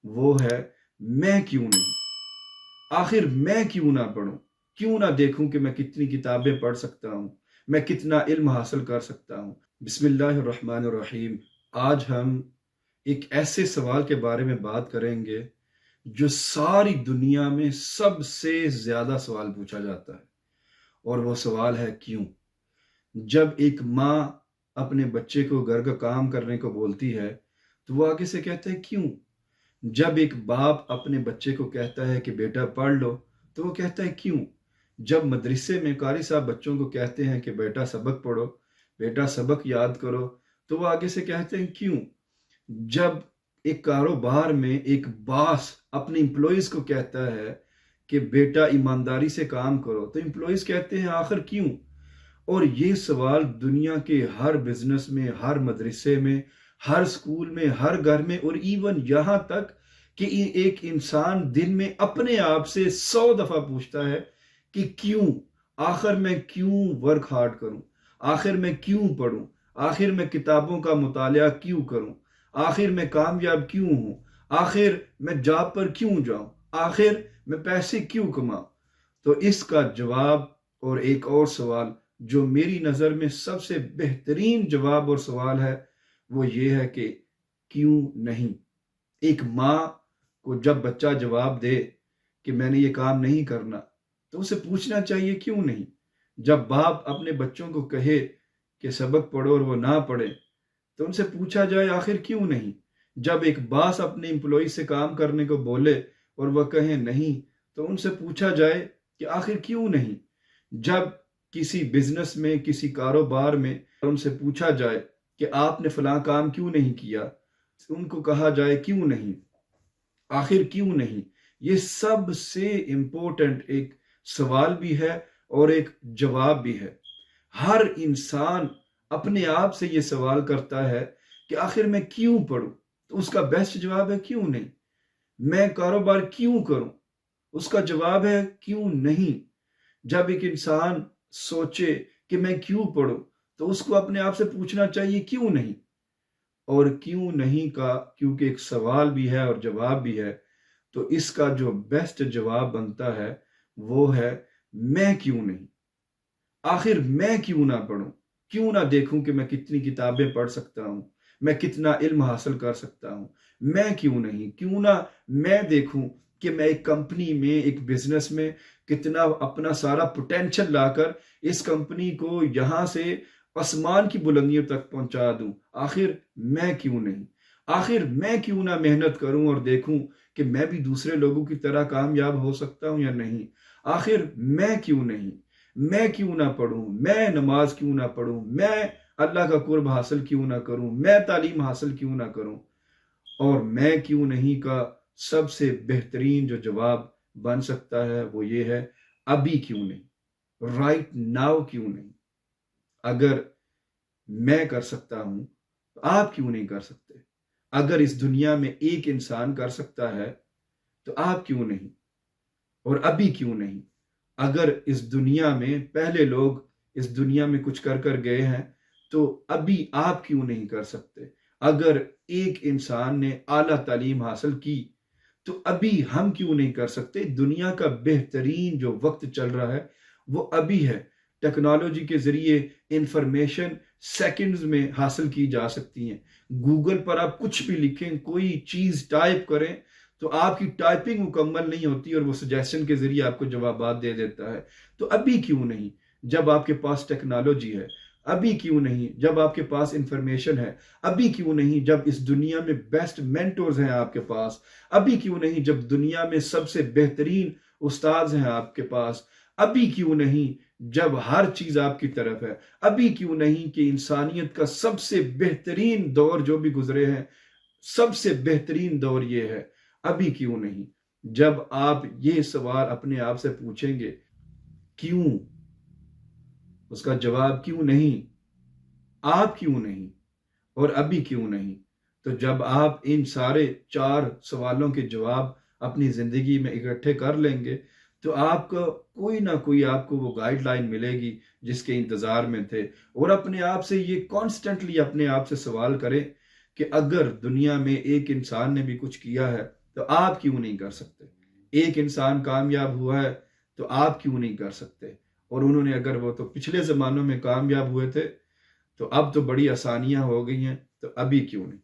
وہ ہے میں کیوں نہیں؟ آخر میں کیوں نہ پڑھوں؟ کیوں نہ دیکھوں کہ میں کتنی کتابیں پڑھ سکتا ہوں، میں کتنا علم حاصل کر سکتا ہوں؟ بسم اللہ الرحمن الرحیم۔ آج ہم ایک ایسے سوال کے بارے میں بات کریں گے جو ساری دنیا میں سب سے زیادہ سوال پوچھا جاتا ہے، اور وہ سوال ہے کیوں؟ جب ایک ماں اپنے بچے کو گھر کا کام کرنے کو بولتی ہے تو وہ آگے سے کہتا ہے کیوں؟ جب ایک باپ اپنے بچے کو کہتا ہے کہ بیٹا پڑھ لو تو وہ کہتا ہے کیوں؟ جب مدرسے میں قاری صاحب بچوں کو کہتے ہیں کہ بیٹا سبق پڑھو، بیٹا سبق یاد کرو، تو وہ آگے سے کہتے ہیں کیوں؟ جب ایک کاروبار میں ایک باس اپنے امپلائیز کو کہتا ہے کہ بیٹا ایمانداری سے کام کرو تو امپلائیز کہتے ہیں آخر کیوں؟ اور یہ سوال دنیا کے ہر بزنس میں، ہر مدرسے میں، ہر سکول میں، ہر گھر میں، اور ایون یہاں تک کہ ایک انسان دن میں اپنے آپ سے 100 دفعہ پوچھتا ہے کہ کیوں؟ آخر میں کیوں ورک ہارڈ کروں؟ آخر میں کیوں پڑھوں؟ آخر میں کتابوں کا مطالعہ کیوں کروں؟ آخر میں کامیاب کیوں ہوں؟ آخر میں جاب پر کیوں جاؤں؟ آخر میں پیسے کیوں کماؤں؟ تو اس کا جواب، اور ایک اور سوال جو میری نظر میں سب سے بہترین جواب اور سوال ہے، وہ یہ ہے کہ کیوں نہیں؟ ایک ماں کو جب بچہ جواب دے کہ میں نے یہ کام نہیں کرنا تو اسے پوچھنا چاہیے کیوں نہیں؟ جب باپ اپنے بچوں کو کہے کہ سبق پڑھو اور وہ نہ پڑھے تو ان سے پوچھا جائے آخر کیوں نہیں؟ جب ایک باس اپنے امپلائی سے کام کرنے کو بولے اور وہ کہیں نہیں تو ان سے پوچھا جائے کہ آخر کیوں نہیں؟ جب کسی بزنس میں، کسی کاروبار میں ان سے پوچھا جائے کہ آپ نے فلاں کام کیوں نہیں کیا، ان کو کہا جائے کیوں نہیں؟ آخر کیوں نہیں؟ یہ سب سے امپورٹنٹ ایک سوال بھی ہے اور ایک جواب بھی ہے۔ ہر انسان اپنے آپ سے یہ سوال کرتا ہے کہ آخر میں کیوں پڑھوں؟ تو اس کا بیسٹ جواب ہے کیوں نہیں۔ میں کاروبار کیوں کروں؟ اس کا جواب ہے کیوں نہیں۔ جب ایک انسان سوچے کہ میں کیوں پڑھوں تو اس کو اپنے آپ سے پوچھنا چاہیے کیوں نہیں۔ اور کیوں نہیں کا کیونکہ ایک سوال بھی ہے اور جواب بھی ہے، تو اس کا جو بیسٹ جواب بنتا ہے وہ ہے میں کیوں نہیں؟ آخر میں کیوں نہ پڑھوں؟ کیوں نہ دیکھوں کہ میں کتنی کتابیں پڑھ سکتا ہوں، میں کتنا علم حاصل کر سکتا ہوں؟ میں کیوں نہیں؟ کیوں نہ میں دیکھوں کہ میں ایک کمپنی میں، ایک بزنس میں کتنا اپنا سارا پوٹینشل لا کر اس کمپنی کو یہاں سے آسمان کی بلندیوں تک پہنچا دوں؟ آخر میں کیوں نہیں؟ آخر میں کیوں نہ محنت کروں اور دیکھوں کہ میں بھی دوسرے لوگوں کی طرح کامیاب ہو سکتا ہوں یا نہیں؟ آخر میں کیوں نہیں؟ میں کیوں نہ پڑھوں؟ میں نماز کیوں نہ پڑھوں؟ میں اللہ کا قرب حاصل کیوں نہ کروں؟ میں تعلیم حاصل کیوں نہ کروں؟ اور میں کیوں نہیں کا سب سے بہترین جو جواب بن سکتا ہے وہ یہ ہے ابھی کیوں نہیں؟ رائٹ ناؤ کیوں نہیں؟ اگر میں کر سکتا ہوں تو آپ کیوں نہیں کر سکتے؟ اگر اس دنیا میں ایک انسان کر سکتا ہے تو آپ کیوں نہیں؟ اور ابھی کیوں نہیں؟ اگر اس دنیا میں پہلے لوگ اس دنیا میں کچھ کر کر گئے ہیں تو ابھی آپ کیوں نہیں کر سکتے؟ اگر ایک انسان نے اعلیٰ تعلیم حاصل کی تو ابھی ہم کیوں نہیں کر سکتے؟ دنیا کا بہترین جو وقت چل رہا ہے وہ ابھی ہے۔ ٹیکنالوجی کے ذریعے انفارمیشن سیکنڈز میں حاصل کی جا سکتی ہیں۔ گوگل پر آپ کچھ بھی لکھیں، کوئی چیز ٹائپ کریں تو آپ کی ٹائپنگ مکمل نہیں ہوتی اور وہ سجیشن کے ذریعے آپ کو جوابات دے دیتا ہے۔ تو ابھی کیوں نہیں جب آپ کے پاس ٹیکنالوجی ہے؟ ابھی کیوں نہیں جب آپ کے پاس انفارمیشن ہے؟ ابھی کیوں نہیں جب اس دنیا میں بیسٹ مینٹورز ہیں آپ کے پاس؟ ابھی کیوں نہیں جب دنیا میں سب سے بہترین استاذ ہیں آپ کے پاس؟ ابھی کیوں نہیں جب ہر چیز آپ کی طرف ہے؟ ابھی کیوں نہیں کہ انسانیت کا سب سے بہترین دور جو بھی گزرے ہیں، سب سے بہترین دور یہ ہے؟ ابھی کیوں نہیں؟ جب آپ یہ سوال اپنے آپ سے پوچھیں گے کیوں، اس کا جواب کیوں نہیں، آپ کیوں نہیں، اور ابھی کیوں نہیں، تو جب آپ ان سارے 4 سوالوں کے جواب اپنی زندگی میں اکٹھے کر لیں گے تو آپ کو کوئی نہ کوئی آپ کو وہ گائیڈ لائن ملے گی جس کے انتظار میں تھے۔ اور اپنے آپ سے یہ کانسٹنٹلی اپنے آپ سے سوال کریں کہ اگر دنیا میں ایک انسان نے بھی کچھ کیا ہے تو آپ کیوں نہیں کر سکتے؟ ایک انسان کامیاب ہوا ہے تو آپ کیوں نہیں کر سکتے؟ اور انہوں نے اگر وہ تو پچھلے زمانوں میں کامیاب ہوئے تھے تو اب تو بڑی آسانیاں ہو گئی ہیں، تو ابھی کیوں نہیں؟